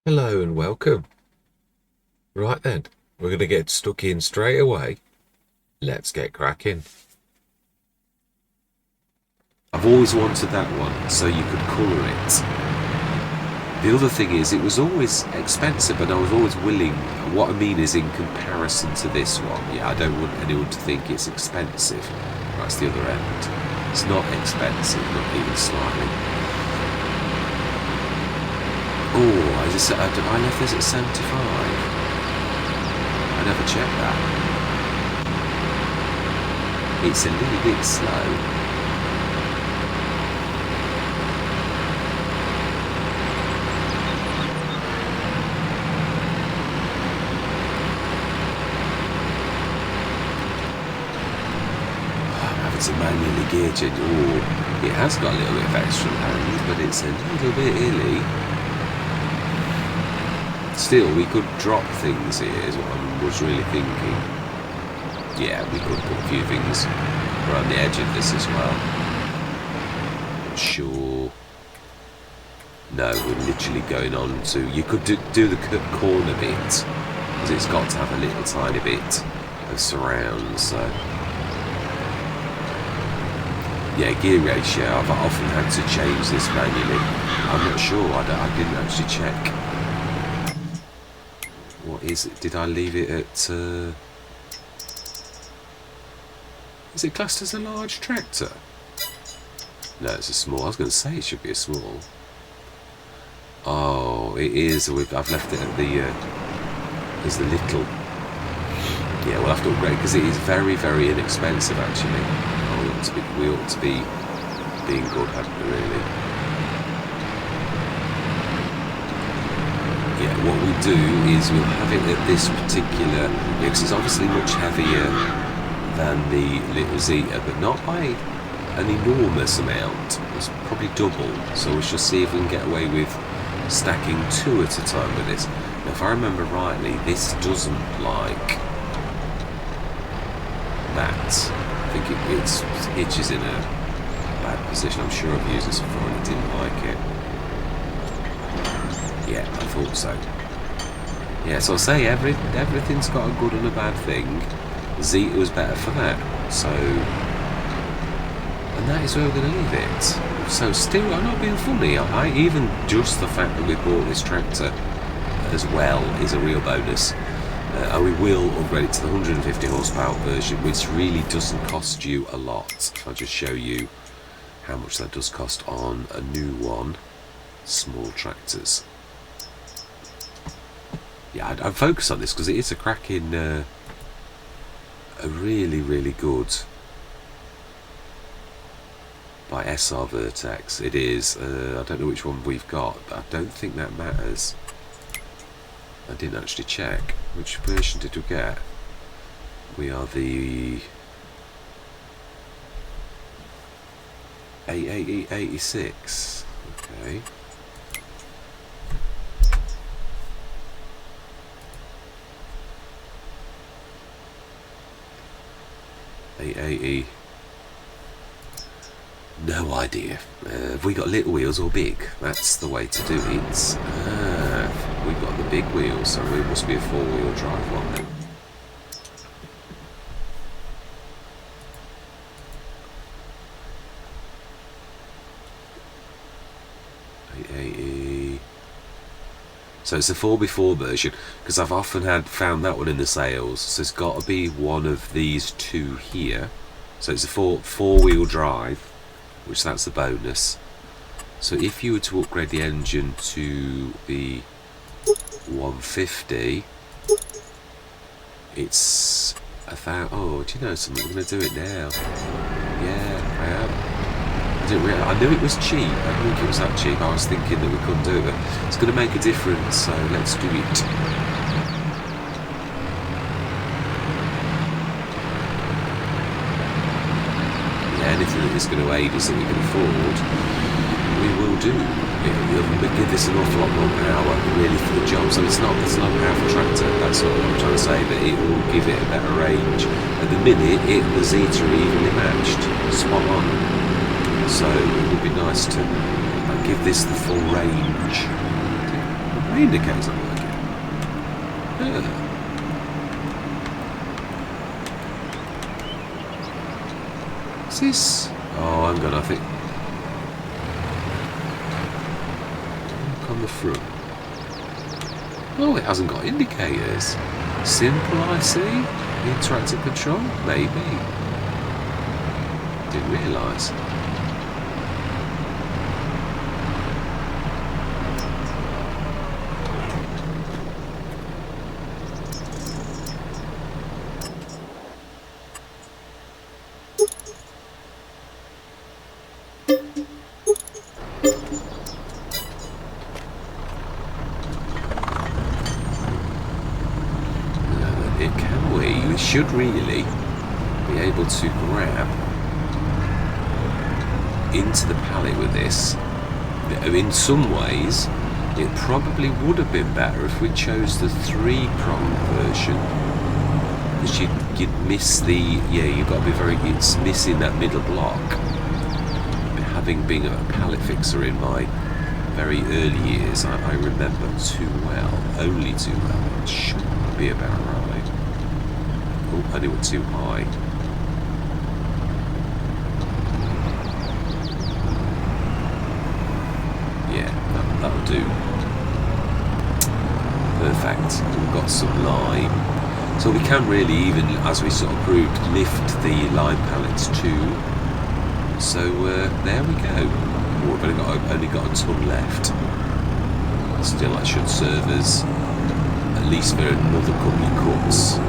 Hello and welcome. Right then, we're going to get stuck in straight away. Let's get cracking. I've always wanted that one, so you could colour it. The other thing is, it was always expensive, and I was always willing. What I mean is, in comparison to this one, yeah, I don't want anyone to think it's expensive. That's the other end. It's not expensive, not even slightly. Oh, I left this at 75. I never checked that. It's a little bit slow. It's a manually gear change. Oh, it has got a little bit of extra land, but it's a little bit hilly. Still, we could drop things here, is what I was really thinking. Yeah, we could put a few things around the edge of this as well. Sure. No, we're literally going on to... You could do the corner bit, because it's got to have a little tiny bit of surround, so... Yeah, gear ratio, I've often had to change this manually. I'm not sure, I didn't actually check. What is it? Did I leave it at... Is it classed as a large tractor? No, it's a small. I was going to say it should be a small. Oh, it is. I've left it at the... as the little. Yeah, we'll have to upgrade, because it is very, very inexpensive, actually. We ought to be being good, hadn't we, really? Yeah, what we do is we'll have it at this particular... Yeah, because it's obviously much heavier than the little Zeta, but not by an enormous amount. It's probably double, so we shall see if we can get away with stacking two at a time with this. Now, if I remember rightly, this doesn't like that. I think its hitch is in a bad position. I'm sure I've used this before and it didn't like it. Yeah, I thought so. Yeah, so I'll say everything's got a good and a bad thing. Zeta was better for that. So, and that is where we're going to leave it. So still, I'm not being funny. I even just the fact that we bought this tractor as well is a real bonus. And we will upgrade it to the 150 horsepower version, which really doesn't cost you a lot. I'll just show you how much that does cost on a new one. Small tractors. Yeah, I'd focus on this because it is a cracking, a really, really good by SR Vertex. It is. I don't know which one we've got, but I don't think that matters. I didn't actually check. Which version did we get? We are the 886. Okay. 880. No idea. Have we got little wheels or big? That's the way to do it. We've got the big wheels, so it must be a four-wheel drive one then. 880. So it's a 4x4 version, because I've often found that one in the sales. So it's got to be one of these two here. So it's a four-wheel drive, which that's the bonus. So if you were to upgrade the engine to the 150, it's oh, do you know something? I'm going to do it now. Yeah, I am. I knew it was cheap. I didn't think it was that cheap. I was thinking that we couldn't do it, but it's going to make a difference, so let's do it. Yeah, anything that is going to aid us that we can afford, we will do. It'll give this an awful lot more power, really, for the job. So it's not a powerful tractor, that's what I'm trying to say, but it will give it a better range. At the minute, it and the Zeta are evenly matched, spot on. So it would be nice to give this the full range. My indicator's not working. Yeah. What's this? Oh, hang on, I think. Look on the front. Oh, it hasn't got indicators. Simple IC? Interactive control? Maybe. Didn't realise. Should really be able to grab into the pallet with this. In some ways, it probably would have been better if we chose the 3-prong version, because you'd miss the, you've got to be it's missing that middle block. Having been a pallet fixer in my very early years, I remember only too well. It should be about right. Oh, I knew it too high. Yeah, that'll do. Perfect. We've got some lime. So we can really, even as we sort of proved, lift the lime pallets too. So there we go. Oh, we've only got a ton left. Still, that should serve us at least for another couple of cuts.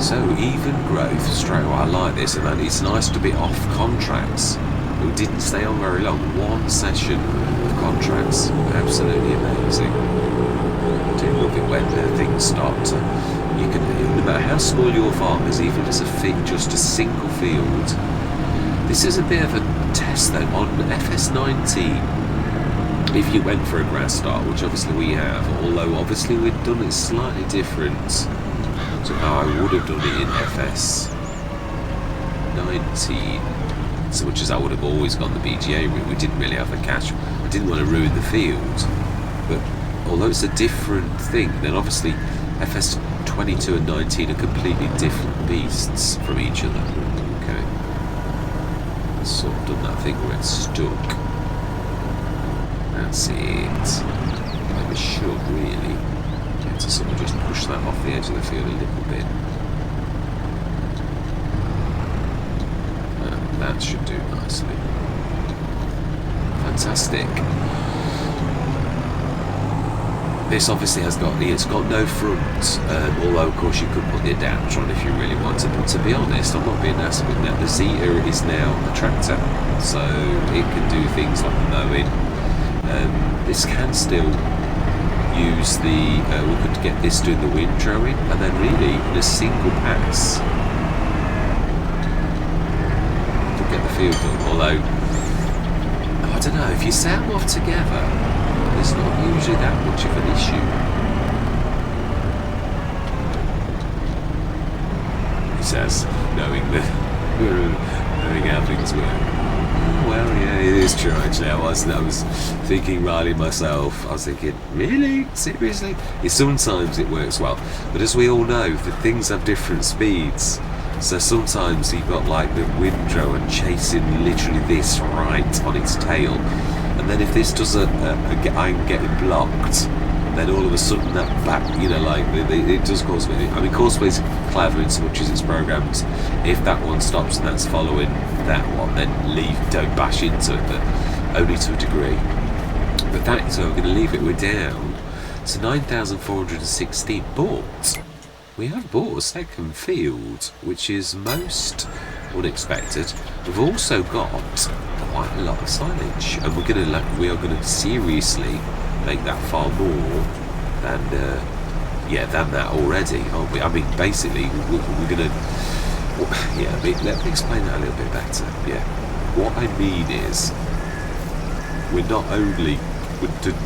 So even growth straight away. I like this, and it's nice to be off contracts. We didn't stay on very long. One session of contracts, absolutely amazing. I do love it when things start to. You can, no matter how small your farm is, even if it's just a single field. This is a bit of a test though on FS19. If you went for a grass start, which obviously we have, although obviously we've done it slightly different to how I would have done it in FS19, so much as I would have always gone the BGA route. We didn't really have the cash. I didn't want to ruin the field, but although it's a different thing, then obviously FS22 and 19 are completely different beasts from each other. Okay, I've sort of done that thing where it's stuck. That's it. And we should really to sort of just push that off the edge of the field a little bit. And that should do nicely. Fantastic. This obviously it's got no front, although of course you could put the adapter on if you really wanted, but to be honest, I'm not being nasty with that. The Zeta is now a tractor, so it can do things like mowing. This can still use we could get this doing the windrowing, and then really in a single pass to get the field done. Although I don't know, if you set them off together, it's not usually that much of an issue. He says, knowing how things work. Well, yeah, it is true actually. I was thinking, Riley, myself, I was thinking, really? Seriously? Sometimes it works well, but as we all know, the things have different speeds. So sometimes you've got like the windrow and chasing literally this right on its tail, and then if this does I'm getting blocked, then all of a sudden that back, it does cause me. I mean, Courseplay's clever in so much as it's programmed. If that one stops and that's following that one, then don't bash into it, but only to a degree. But so we're going to leave it. We're down to 9,416, but we have bought a second field, which is most unexpected. We've also got quite a lot of silage, and we are going to seriously make that far more than that already, aren't we? I mean, basically, we're going to. Let me explain that a little bit better. Yeah, what I mean is, we're not only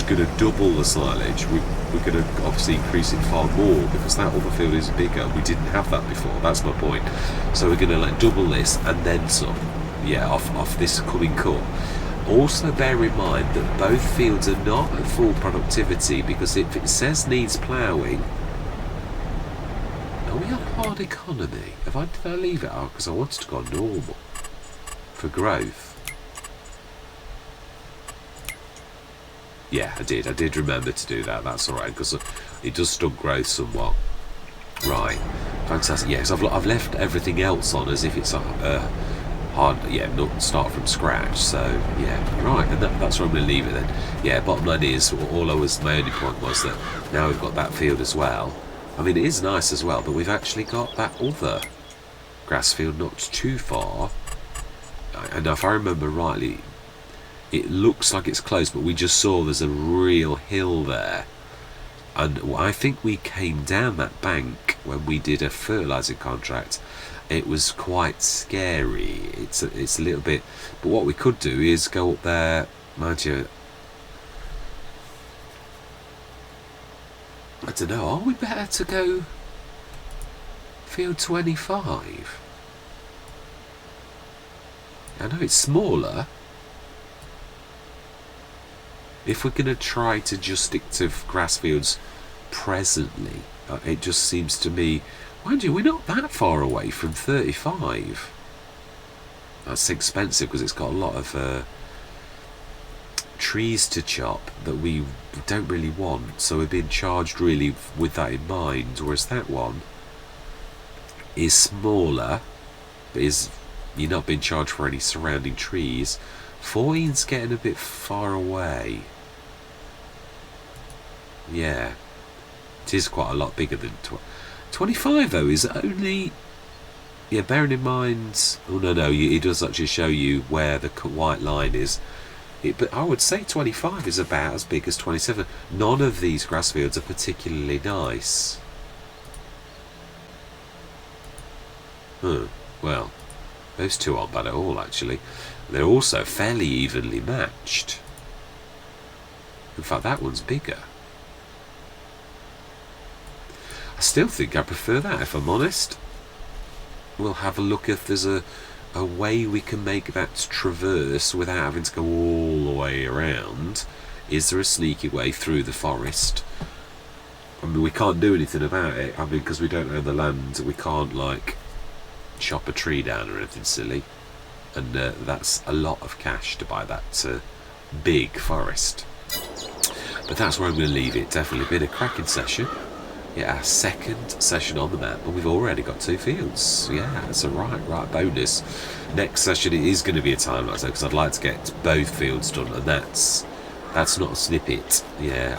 going to double the silage, we're going to obviously increase it far more because that other field is bigger. We didn't have that before. That's my point. So we're going to double this and then some. Yeah, off this coming cut. Also bear in mind that both fields are not at full productivity, because if it says needs ploughing, are we on hard economy? Did I leave it out because I wanted to go on normal for growth? Yeah, I did remember to do that. That's alright, because it does stunt growth somewhat. Right, fantastic. Yes, I've left everything else on as if it's a hard, not start from scratch. So yeah, right, and that's where I'm going to leave it then. Yeah, bottom line is, my only point was that now we've got that field as well. I mean, it is nice as well, but we've actually got that other grass field not too far. And if I remember rightly, it looks like it's close, but we just saw there's a real hill there. And I think we came down that bank when we did a fertilising contract. It was quite scary. It's a little bit, but what we could do is go up there, mind you. I don't know. Are we better to go field 25? I know it's smaller. If we're going to try to just stick to grass fields presently, it just seems to me, mind you, we're not that far away from 35. That's expensive because it's got a lot of trees to chop that we don't really want, so we're being charged really with that in mind, whereas that one is smaller, but you're not being charged for any surrounding trees. 14's getting a bit far away. Yeah, it is quite a lot bigger than 25 though. Is only, bearing in mind, it does actually show you where the white line is. But I would say 25 is about as big as 27. None of these grass fields are particularly nice. Well, those two aren't bad at all, actually. They're also fairly evenly matched. In fact, that one's bigger. I still think I prefer that, if I'm honest. We'll have a look if there's a way we can make that traverse without having to go all the way around. Is there a sneaky way through the forest? I mean, we can't do anything about it. I mean, because we don't own the land, we can't, chop a tree down or anything silly. And that's a lot of cash to buy that big forest. But that's where I'm going to leave it. Definitely been a cracking session. Yeah, our second session on the map, and we've already got 2 fields. Yeah, that's a right bonus. Next session it is going to be a time lapse, because I'd like to get both fields done, and that's not a snippet. Yeah,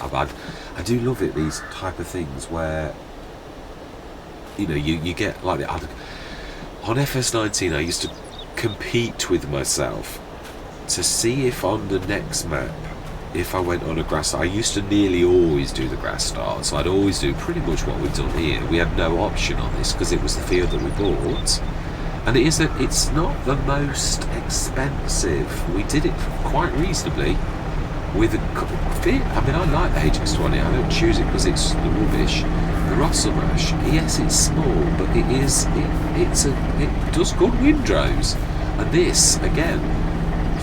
I do love it, these type of things where you get like the other. On FS19 I used to compete with myself to see if on the next map, if I went on a grass, I used to nearly always do the grass start, so I'd always do pretty much what we've done here. We had no option on this because it was the field that we bought, and it's not the most expensive. We did it quite reasonably with a fit. I mean, I like the HX20. I don't choose it because it's the rubbish. The Rosselmash, yes, it's small, but it does good windrows, and this again.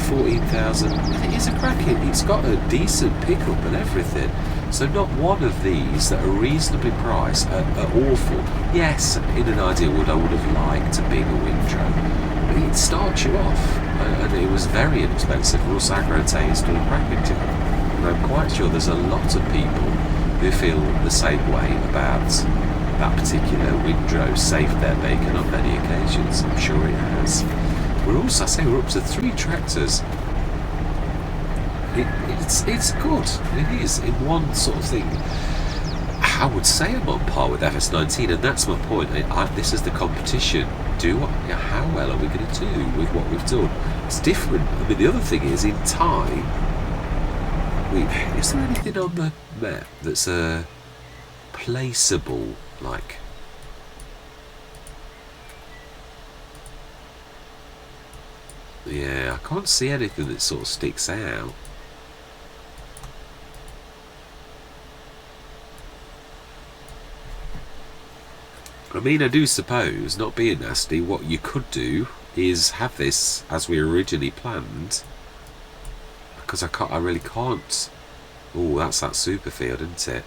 14,000. It is a cracking. It's got a decent pickup and everything. So not one of these that are reasonably priced are awful. Yes, in an ideal world I would have liked a bigger windrow, but it starts you off, and it was very inexpensive. Alteiche is still a cracking job, and I'm quite sure there's a lot of people who feel the same way about that particular windrow. Saved their bacon on many occasions. I'm sure it has. We're up to 3 tractors. It's good. It is in one sort of thing. I would say I'm on par with FS19, and that's my point. This is the competition. How well are we going to do with what we've done? It's different. I mean, the other thing is, in time, is there anything on the map that's placeable, like? Yeah, I can't see anything that sort of sticks out. I mean, I do suppose, not being nasty, what you could do is have this as we originally planned because I really can't. Oh, that's that super field, isn't it?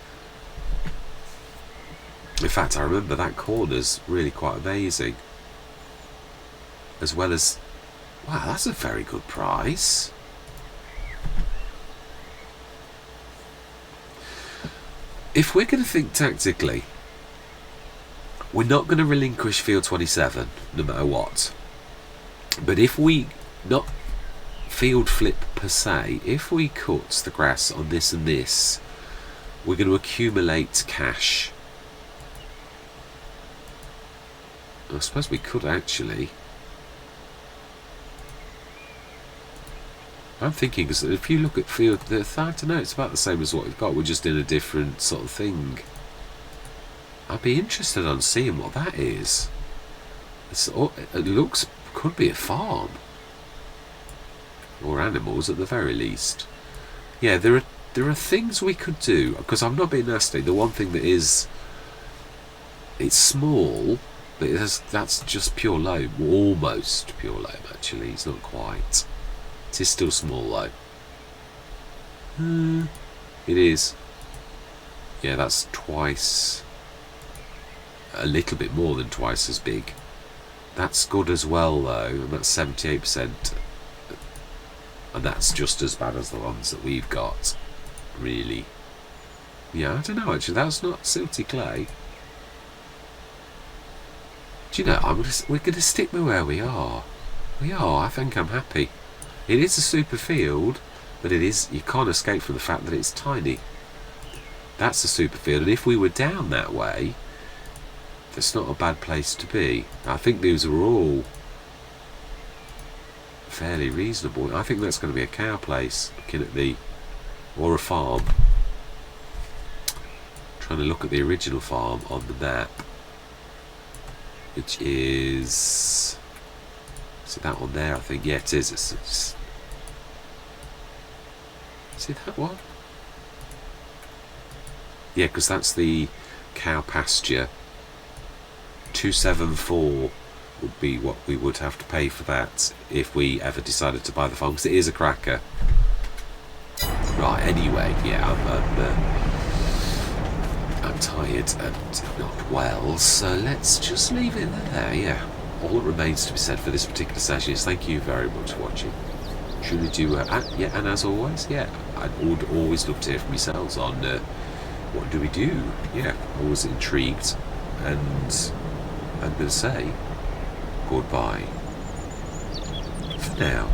In fact, I remember that corner's really quite amazing. As well as, wow, that's a very good price. If we're going to think tactically, we're not going to relinquish field 27, no matter what. But if we, not field flip per se, if we cut the grass on this and this, we're going to accumulate cash. I suppose we could actually. I'm thinking, because if you look at field, I don't know, it's about the same as what we've got. We're just in a different sort of thing. I'd be interested on seeing what that is. It looks, could be a farm. Or animals at the very least. Yeah, there are things we could do, because I'm not being nasty. The one thing that is, it's small, but that's just pure loam, almost pure loam actually. It's not quite. It is still small though. It is. Yeah, that's twice, a little bit more than twice as big. That's good as well though, and that's 78%. And that's just as bad as the ones that we've got, really. Yeah, I don't know actually, that's not silty clay. Do you know, we're going to stick with where we are. We are, I think I'm happy. It is a super field, but it is, you can't escape from the fact that it's tiny. That's a super field, and if we were down that way, that's not a bad place to be. I think these are all fairly reasonable. I think that's going to be a cow place, looking at the, or a farm. Trying to look at the original farm on the map, which is that one there, I think. Yeah, it is. It's see that one? Yeah, because that's the cow pasture. 274 would be what we would have to pay for that if we ever decided to buy the farm, because it is a cracker. Right, anyway, yeah, I'm tired and not well, so let's just leave it there. Yeah, all that remains to be said for this particular session is thank you very much for watching. Truly do, yeah, and as always, yeah, I would always love to hear from yourselves on what do we do. Yeah, always intrigued, and I'm going to say goodbye for now.